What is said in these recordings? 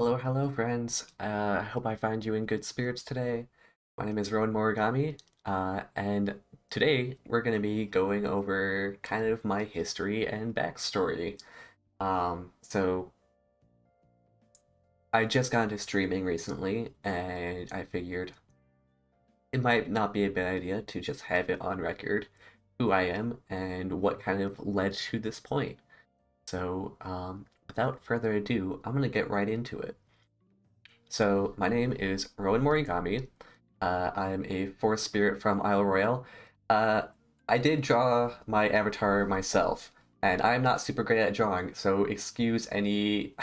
Hello, friends. I hope I find you in good spirits today. My name is Rowan Morigami, and today we're going to be going over kind of my history and backstory. So I just got into streaming recently, and I figured it might not be a bad idea to just have it on record who I am and what kind of led to this point. So, without further ado, I'm going to get right into it. So, my name is Rowan Morigami. I'm a forest spirit from Isle Royale. Uh, I did draw my avatar myself, and I'm not super great at drawing, so excuse any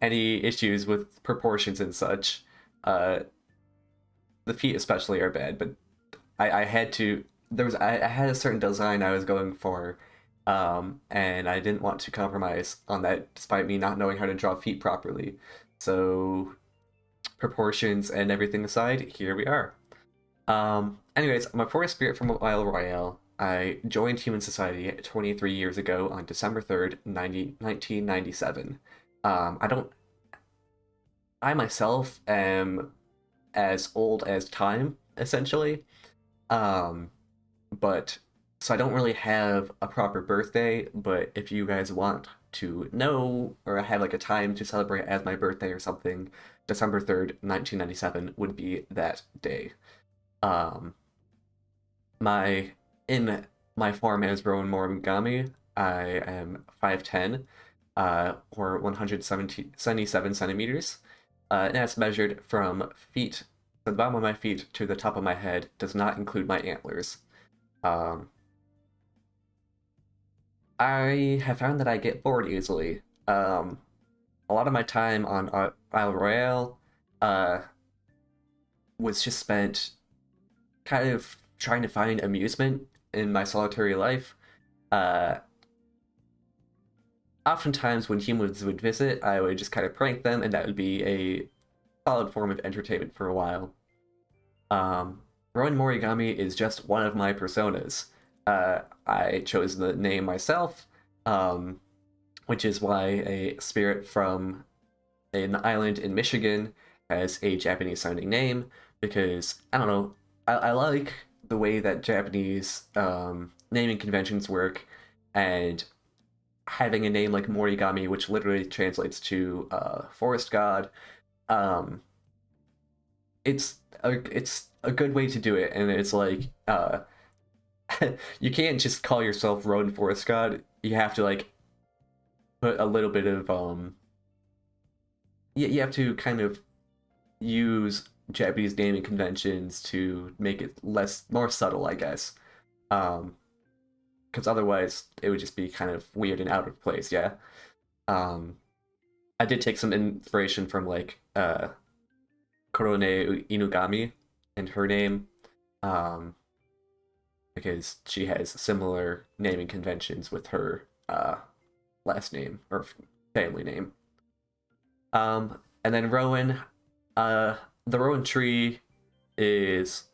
any issues with proportions and such. Uh, the feet especially are bad, but I had to. I had a certain design I was going for, and I didn't want to compromise on that, despite me not knowing how to draw feet properly. So proportions and everything aside, here we are. Anyways, I'm a forest spirit from Isle Royale. I joined human society 23 years ago on December 3rd, 1997. I don't, I myself am as old as time, essentially. Um, but, so I don't really have a proper birthday, but if you guys want to know or have like a time to celebrate as my birthday or something, December 3rd, 1997 would be that day. Um, my in my form as Rowan Morigami, I am 5'10", or 177 centimeters. And that's measured from feet, the bottom of my feet to the top of my head, does not include my antlers. Um, I have found that I get bored easily. A lot of my time on Isle Royale uh, was just spent kind of trying to find amusement in my solitary life. Uh, Oftentimes, when humans would visit, I would just kind of prank them, and that would be a solid form of entertainment for a while. Um, Rowan Morigami is just one of my personas. I chose the name myself, um, which is why a spirit from an island in Michigan has a Japanese sounding name, because I don't know, I like the way that Japanese naming conventions work, and having a name like Morigami, which literally translates to forest god, um, it's a good way to do it, and it's like you can't just call yourself Rowan Forest God. You have to like put a little bit of you have to kind of use Japanese naming conventions to make it more subtle, I guess. Um, because otherwise it would just be kind of weird and out of place. Yeah. Um, I did take some inspiration from like Korone Inugami and her name, um, because she has similar naming conventions with her last name or family name. And then Rowan, the Rowan tree is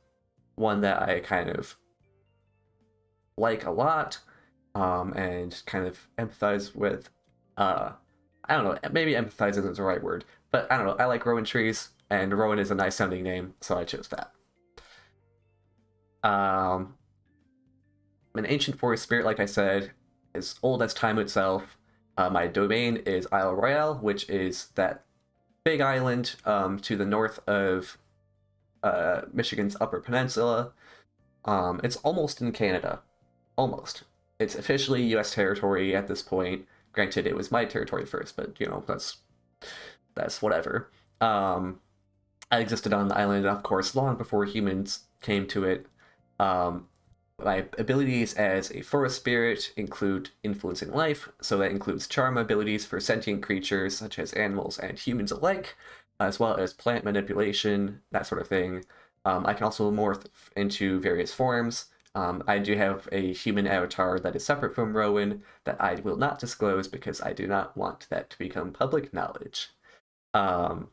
one that I kind of like a lot, and kind of empathize with. Uh, I don't know, maybe empathize isn't the right word, but I don't know. I like Rowan trees, and Rowan is a nice sounding name, so I chose that. Um, I'm an ancient forest spirit, like I said, as old as time itself. My domain is Isle Royale, which is that big island to the north of Michigan's Upper Peninsula. It's almost in Canada. Almost. It's officially U.S. territory at this point. Granted, it was my territory first, but you know that's whatever. Um, I existed on the island, of course, long before humans came to it. Um, my abilities as a forest spirit include influencing life, so that includes charm abilities for sentient creatures such as animals and humans alike, as well as plant manipulation, that sort of thing. I can also morph into various forms. I do have a human avatar that is separate from Rowan that I will not disclose because I do not want that to become public knowledge. Um,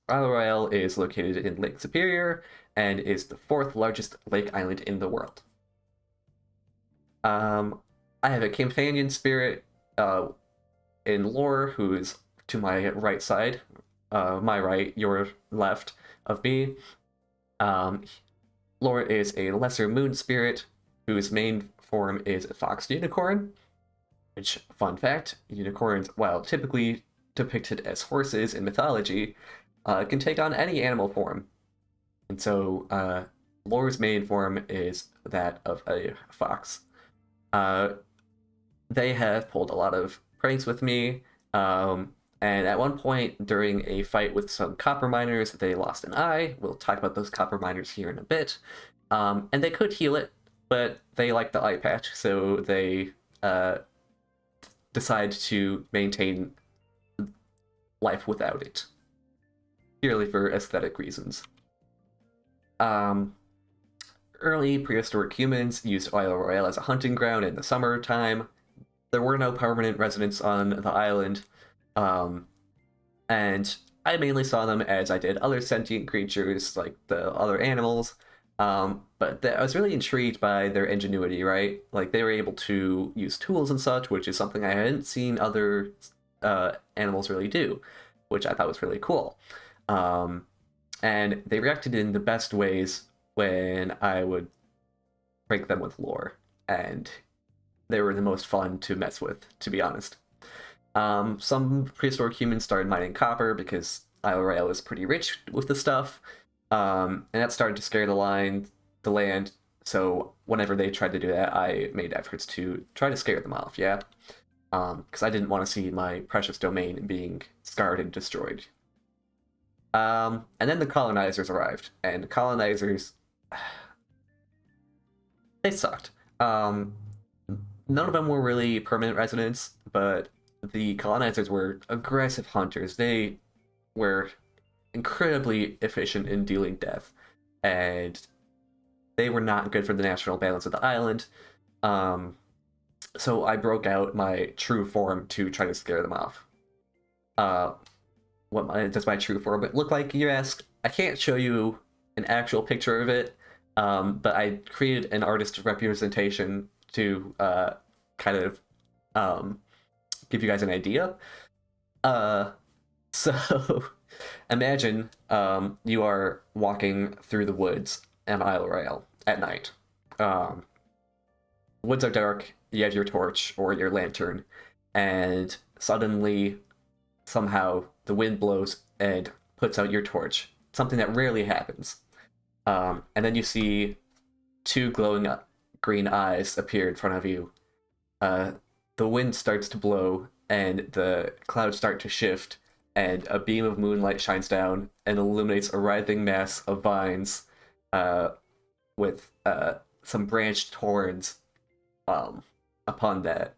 Isle Royale is located in Lake Superior and is the fourth largest lake island in the world. Um, I have a companion spirit in lore who is to my right side, my right, your left of me, um, Lore is a lesser moon spirit whose main form is a fox unicorn. Which, fun fact, unicorns, while typically depicted as horses in mythology, can take on any animal form. And so, Lore's main form is that of a fox. They have pulled a lot of pranks with me, and at one point during a fight with some copper miners, they lost an eye. We'll talk about those copper miners here in a bit. And they could heal it, but they like the eye patch, so they decide to maintain life without it, purely for aesthetic reasons. Early prehistoric humans used Isle Royale as a hunting ground in the summertime. There were no permanent residents on the island, and I mainly saw them as I did other sentient creatures, like the other animals. But I was really intrigued by their ingenuity, right? Like, they were able to use tools and such, which is something I hadn't seen other animals really do, which I thought was really cool. And they reacted in the best ways when I would prank them with lore, and they were the most fun to mess with, to be honest. Some prehistoric humans started mining copper because Isle Royale was pretty rich with the stuff, and that started to scare the land. So whenever they tried to do that, I made efforts to try to scare them off, yeah? Because I didn't want to see my precious domain being scarred and destroyed. And then the colonizers arrived, and the colonizers, they sucked. None of them were really permanent residents, but the colonizers were aggressive hunters. They were incredibly efficient in dealing death, and they were not good for the natural balance of the island. So I broke out my true form to try to scare them off. What does my true form look like, you ask? I can't show you an actual picture of it, but I created an artist representation to kind of give you guys an idea. So imagine you are walking through the woods on Isle Royale at night. Woods are dark, you have your torch or your lantern, and suddenly, somehow, the wind blows and puts out your torch. Something that rarely happens. And then you see two glowing green eyes appear in front of you. The wind starts to blow, and the clouds start to shift, and a beam of moonlight shines down and illuminates a writhing mass of vines with some branched horns upon that.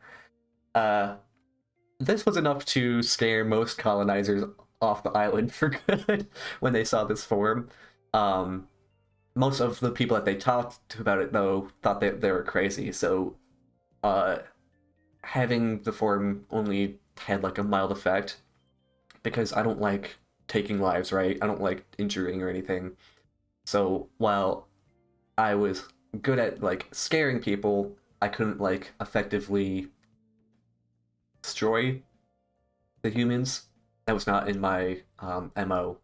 This was enough to scare most colonizers off the island for good when they saw this form. Most of the people that they talked to about it, though, thought that they were crazy, so having the form only had like a mild effect, because I don't like taking lives, right? I don't like injuring or anything. So while I was good at like scaring people, I couldn't like effectively destroy the humans. That was not in my MO.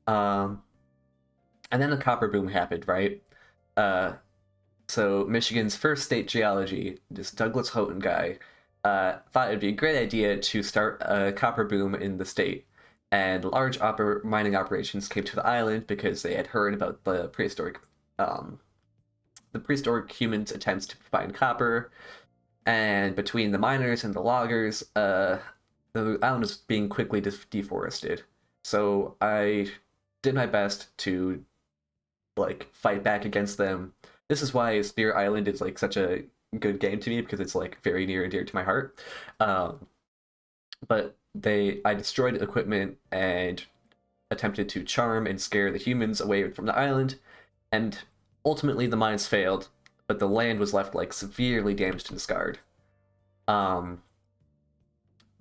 And then the copper boom happened, right? So Michigan's first state geology, this Douglas Houghton guy, thought it'd be a great idea to start a copper boom in the state. And large mining operations came to the island because they had heard about the prehistoric humans' attempts to find copper. And between the miners and the loggers, the island was being quickly deforested. So I did my best to like fight back against them. This is why Spear Island is like such a good game to me, because it's like very near and dear to my heart. But I destroyed equipment and attempted to charm and scare the humans away from the island, and ultimately the mines failed, but the land was left like severely damaged and scarred. But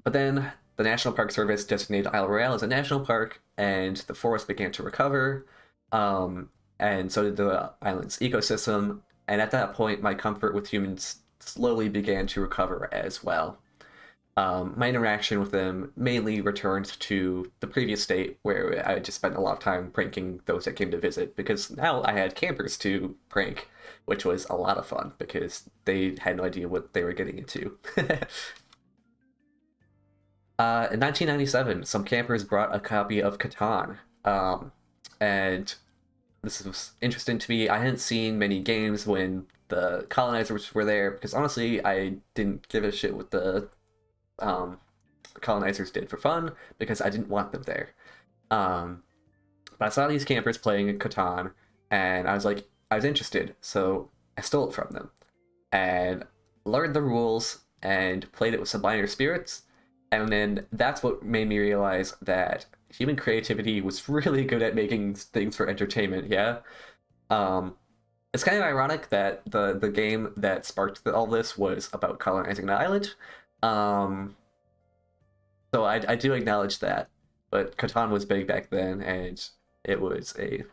then the National Park Service designated Isle Royale as a national park, and the forest began to recover, and so did the island's ecosystem. And at that point, my comfort with humans slowly began to recover as well. My interaction with them mainly returned to the previous state where I just spent a lot of time pranking those that came to visit because now I had campers to prank, which was a lot of fun because they had no idea what they were getting into. In 1997, some campers brought a copy of Catan, and this was interesting to me. I hadn't seen many games when the colonizers were there because honestly, I didn't give a shit what the um, colonizers did for fun because I didn't want them there. Um, but I saw these campers playing Catan, and I was interested, so I stole it from them and learned the rules and played it with some minor spirits. And then that's what made me realize that human creativity was really good at making things for entertainment. Yeah. Um, it's kind of ironic that the game that sparked all this was about colonizing an island. Um, so I do acknowledge that, but Catan was big back then, and it was a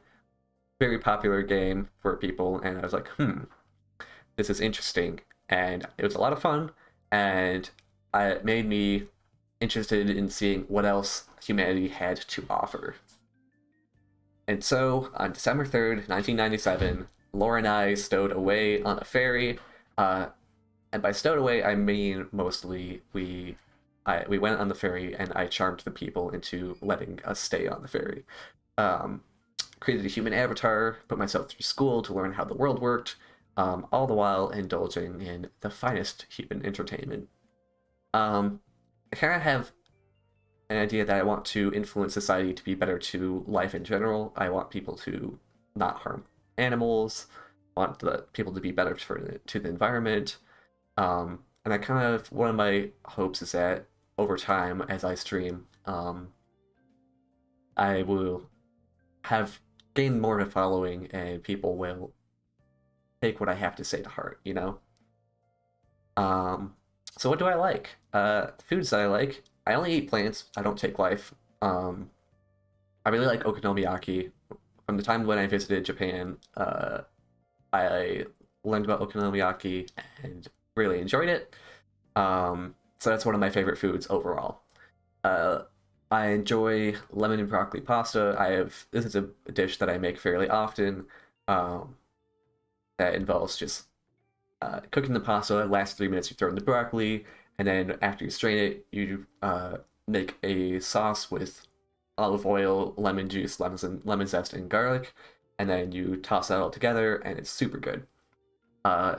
very popular game for people. And I was like, this is interesting, and it was a lot of fun, and it made me interested in seeing what else humanity had to offer. And so, on December 3rd, 1997, Laura and I stowed away on a ferry. And by stowed away, I mean mostly we went on the ferry and I charmed the people into letting us stay on the ferry. Um, Created a human avatar, put myself through school to learn how the world worked, all the while indulging in the finest human entertainment. I kind of have an idea that I want to influence society to be better to life in general. I want people to not harm animals. I want the people to be better to the environment. And I kind of one of my hopes is that over time, as I stream, I will have gained more of a following, and people will take what I have to say to heart. You know. Um, so what do I like? Foods that I like. I only eat plants. I don't take life. I really like okonomiyaki. From the time when I visited Japan, I learned about okonomiyaki and really enjoyed it. So that's one of my favorite foods overall. Uh, I enjoy lemon and broccoli pasta. This is a dish that I make fairly often. Um, that involves just cooking the pasta. Last 3 minutes, you throw in the broccoli, and then after you strain it, you make a sauce with olive oil, lemon juice, lemon zest, and garlic, and then you toss that all together, and it's super good.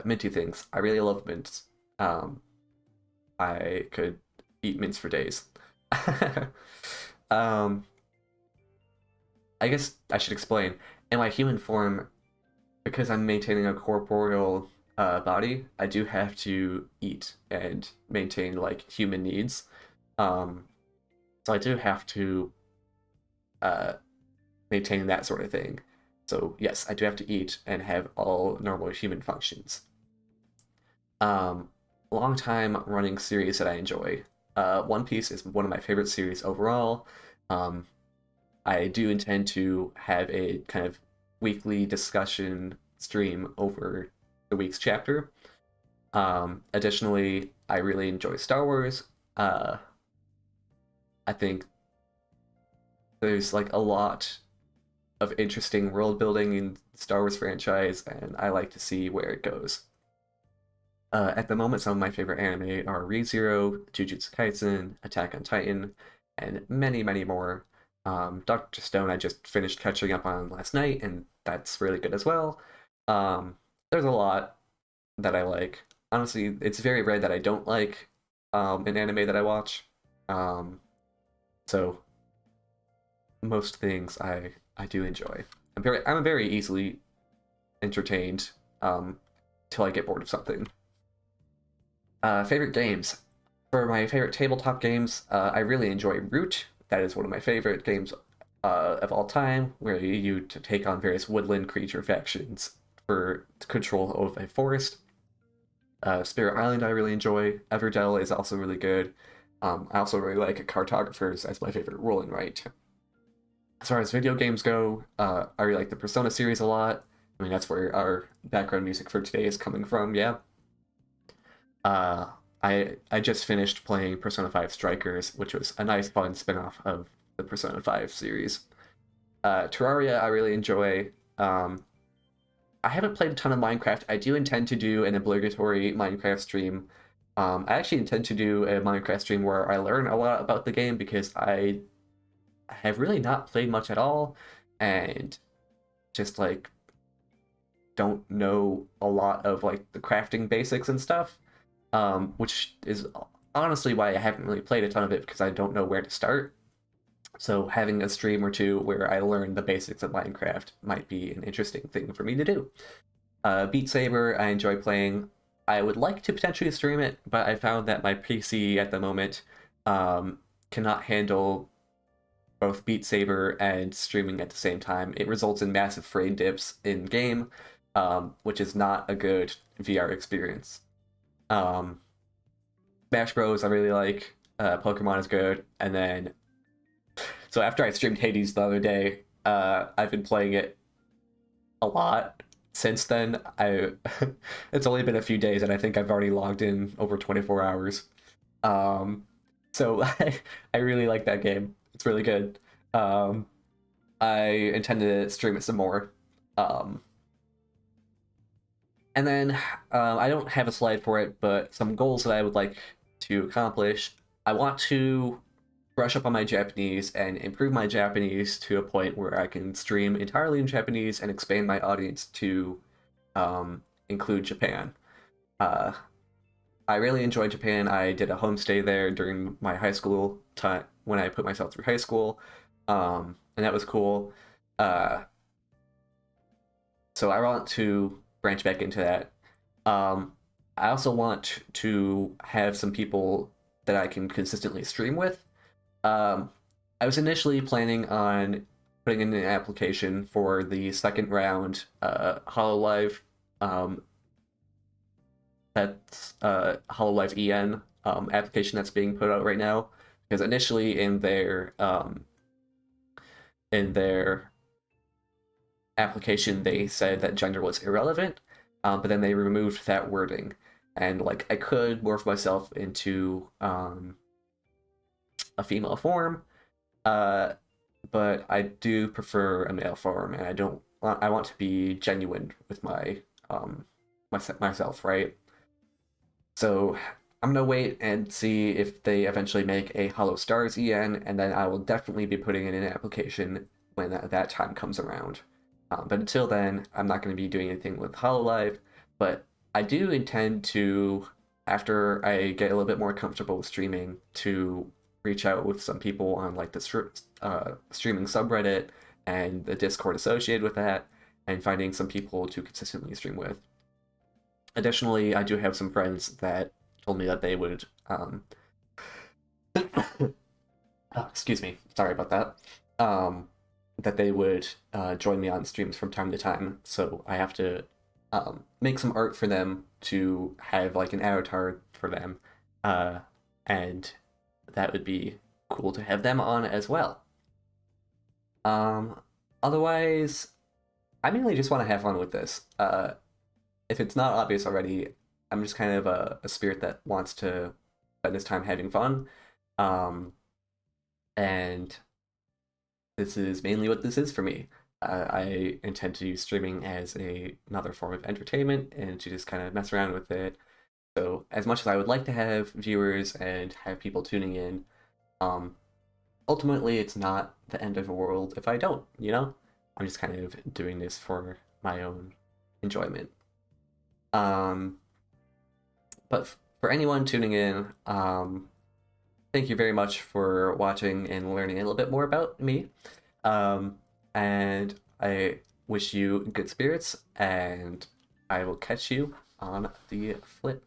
Minty things. I really love mints. I could eat mints for days. um, I guess I should explain. In my human form, because I'm maintaining a corporeal body, I do have to eat and maintain like human needs. Um, so I do have to uh, maintain that sort of thing. So yes, I do have to eat and have all normal human functions. Um, Long time running series that I enjoy. One Piece is one of my favorite series overall. Um, I do intend to have a kind of weekly discussion stream over the week's chapter. Additionally, I really enjoy Star Wars. I think there's like a lot of interesting world building in the Star Wars franchise, and I like to see where it goes. At the moment, some of my favorite anime are Re:Zero, Jujutsu Kaisen, Attack on Titan, and many, many more. Dr. Stone, I just finished catching up on last night, and that's really good as well. Um, there's a lot that I like. Honestly, it's very rare that I don't like an anime that I watch. Um, so most things I do enjoy. I'm very easily entertained till I get bored of something. Favorite games. For my favorite tabletop games, I really enjoy Root. That is one of my favorite games of all time, where you to take on various woodland creature factions for control of a forest. Spirit Island I really enjoy. Everdell is also really good. I also really like Cartographers as my favorite roll and write. As far as video games go, I really like the Persona series a lot. That's where our background music for today is coming from, yeah. I just finished playing Persona 5 Strikers, which was a nice fun spin-off of the Persona 5 series. Terraria I really enjoy. I haven't played a ton of Minecraft. I do intend to do an obligatory Minecraft stream. I actually intend to do a Minecraft stream where I learn a lot about the game because I have really not played much at all, and just like don't know a lot of like the crafting basics and stuff, which is honestly why I haven't really played a ton of it because I don't know where to start. So having a stream or two where I learn the basics of Minecraft might be an interesting thing for me to do. Beat Saber, I enjoy playing. I would like to potentially stream it, but I found that my PC at the moment cannot handle both Beat Saber and streaming at the same time. It results in massive frame dips in game, which is not a good VR experience. Um, Smash Bros. I really like. Pokemon is good, and then so after I streamed Hades the other day, I've been playing it a lot since then. I it's only been a few days, and I think I've already logged in over 24 hours. Um, so I really like that game. It's really good. Um, I intend to stream it some more. Um, and then I don't have a slide for it, but some goals that I would like to accomplish. I want to brush up on my Japanese and improve my Japanese to a point where I can stream entirely in Japanese and expand my audience to include Japan. Uh, I really enjoyed Japan. I did a homestay there during my high school time when I put myself through high school, and that was cool. Uh, so I want to branch back into that. Um, I also want to have some people that I can consistently stream with. Um, I was initially planning on putting in an application for the second round Hololive. That's Hololive EN application that's being put out right now. Because initially in their application they said that gender was irrelevant, but then they removed that wording, and like I could morph myself into a female form, uh, but I do prefer a male form, and I want to be genuine with myself, right? So I'm gonna wait and see if they eventually make a Hollow Stars EN, and then I will definitely be putting in an application when that time comes around. But until then, I'm not going to be doing anything with Hololive, but I do intend to, after I get a little bit more comfortable with streaming, to reach out with some people on like the streaming subreddit and the Discord associated with that, and finding some people to consistently stream with. Additionally, I do have some friends that told me that they would, excuse me, sorry about that, that they would join me on streams from time to time. So I have to make some art for them to have like an avatar for them, and that would be cool to have them on as well. Um, Otherwise, I mainly just want to have fun with this. If it's not obvious already, I'm just kind of a spirit that wants to spend his time having fun. Um, and this is mainly what this is for me. I intend to use streaming as another form of entertainment and to just kind of mess around with it. So as much as I would like to have viewers and have people tuning in, um, ultimately it's not the end of the world if I don't, you know? I'm just kind of doing this for my own enjoyment. Um, but for anyone tuning in, thank you very much for watching and learning a little bit more about me. And I wish you good spirits, and I will catch you on the flip.